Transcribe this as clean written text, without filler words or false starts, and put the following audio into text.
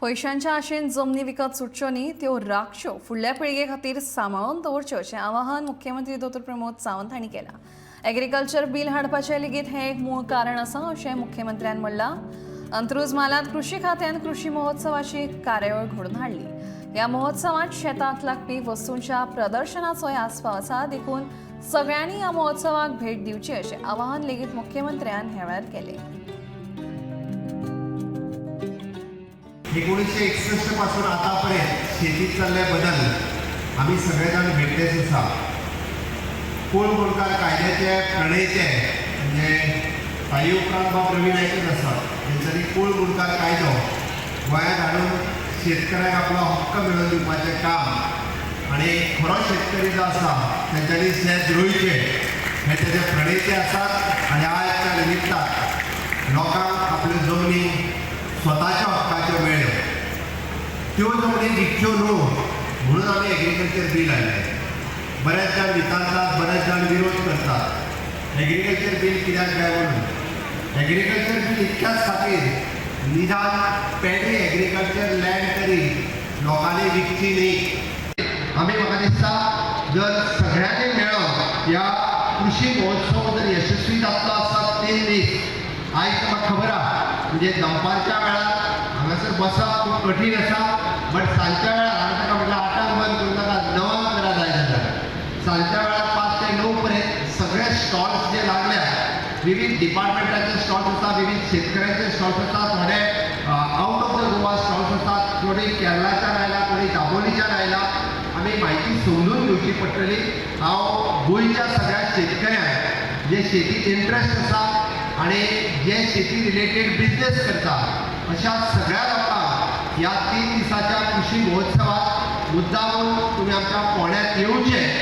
पयशांच्या आशेन जमनी विकत सुटच्यो न्ही त्यो राखच्यो फुडल्या पिळगे खातीर सांबाळून दवरच्यो अशें आवाहन मुख्यमंत्री दोतोर प्रमोद सावंत हांणी केलां। एग्रीकल्चर बील हाडपाचें लेगीत हें एक मूळ कारण आसा अशें मुख्यमंत्र्यान म्हणलां। अंत्रुज म्हालांत कृशी खात्यान कृशी महोत्सवाची कार्यावळ घडोवन हाडली। ह्या महोत्सवांत शेतांत लागपी वस्तूंच्या प्रदर्शनाचोय आस्पाव आसा, देखून सगळ्यांनी ह्या महोत्सवाक भेट दिवची अशें आवाहन लेगीत मुख्यमंत्र्यान ह्या वेळार केलें। 1961 पासून आतापर्यंत शेतीत चालले बदल आम्ही सगळेजण भेटलेच आसा। कोण गोंयकार कायद्याचे प्रणेते म्हणजे काही उपरांत बाब रवी नायकच आसात, तेंच्यांनी कोण गोंयकार कायदो गोंयांत हाडून शेतकऱ्याक आपलो हक्क मेळोवन दिवपाचें काम आनी खरो शेतकरी जो आसा तेंच्यांनी शेत रोयचें हे तेजे प्रणेते आसात। आनी आजच्या निमित्तान लोकांक आपल्यो जमनी स्वताच्या हक्काच्यो मेळ्ळ्यो, त्यो जमनी विकच्यो न्हू म्हणून आमी एग्रीकल्चर बील हाडलें। बरेच जाण विचारतात, बरेच जाण विरोध करतात एग्रीकल्चर बील कित्याक जाय म्हणून। एग्रीकल्चर बील इतक्याच खातीर निदान पेडी एग्रीकल्चर लँड तरी लोकांनी विकची न्ही। आमी म्हाका दिसता जर सगळ्यांनी मेळोन ह्या कृषी महोत्सव जर यशस्वी जातलो आसता 3 दीस, आयज म्हाका खबर आहा म्हणजे दनपारच्या वेळार हांगासर बसप खूब कठीण आसा, बट सांजच्या वेळार हांवें ताका म्हटलं 8 बंद करून नाका 9 करा जाय जाल्यार। सांजच्या वेळार 5 ते 9 पर्यंत सगळे स्टॉल्स जे लागल्या, विविध डिपार्टमेंटाचे स्टॉल्स आसा, विविध शेतकऱ्यांचे स्टॉल्स आसा, थोडे out of the Goa stalls आसात, थोडी केरळाच्यान आयला, थोडी दाबोलीच्यान आयला। आमी म्हायती समजून घेवची पडटली। हांव गोंयच्या सगळ्या शेतकऱ्यांक जे शेतीत इंट्रस्ट आसा आणि जे शेती रिलेटेड बिझनेस करतात अशा सगळ्या लोकांक ह्या 3 दिसाच्या कृषी महोत्सवात मुद्दामून तुम्ही आमच्या फोंड्यात येवचें।